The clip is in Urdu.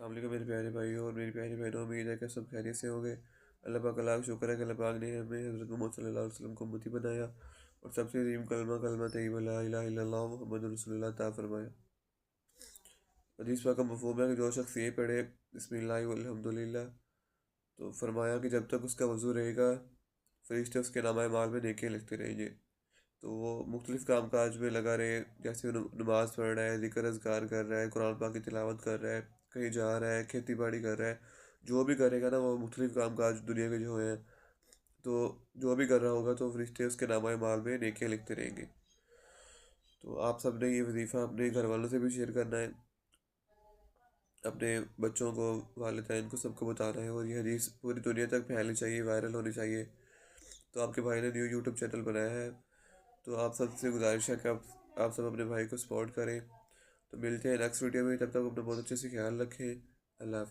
السلام علیکم میرے پیارے بھائیوں اور میری پیاری بہنوں، امید ہے کہ سب خیریت سے ہوں گے۔ اللہ پاک کا لاکھ شکر ہے کہ اللہ پاک نے ہمیں حضرت محمد صلی اللہ علیہ وسلم کو امتی بنایا اور سب سے عظیم کلمہ کلمہ طیبہ لا الہ الا اللہ محمد رسول اللہ عطا فرمایا۔ حدیث پاک کا مفہوم ہے کہ جو شخص یہ پڑھے بسم اللہ والحمد للہ، تو فرمایا کہ جب تک اس کا وضو رہے گا فرشتے اس کے نامہ اعمال میں نیکیاں لکھتے رہیں گے۔ تو وہ مختلف کام کاج میں لگا رہے، جیسے وہ نماز پڑھ رہا ہے، ذکر اذکار کر رہا ہے، قرآن پاک کی تلاوت کر رہا ہے، کہیں جا رہا ہے، کھیتی باڑی کر رہا ہے، جو بھی کرے گا نا وہ مختلف کام کاج دنیا کے جو ہیں، تو جو بھی کر رہا ہوگا تو فرشتے اس کے نامہ اعمال میں نیکیاں لکھتے رہیں گے۔ تو آپ سب نے یہ وظیفہ اپنے گھر والوں سے بھی شیئر کرنا ہے، اپنے بچوں کو، والدین کو، سب کو بتانا ہے، اور یہ حدیث پوری دنیا تک پھیلنی چاہیے، وائرل ہونی چاہیے۔ تو آپ کے بھائی نے نیو یوٹیوب چینل بنایا ہے، تو آپ سب سے گزارش ہے کہ آپ سب اپنے بھائی کو سپورٹ کریں۔ تو ملتے ہیں نیکسٹ ویڈیو میں، تب تک اپنا بہت اچھے سے خیال رکھیں۔ اللہ حافظ۔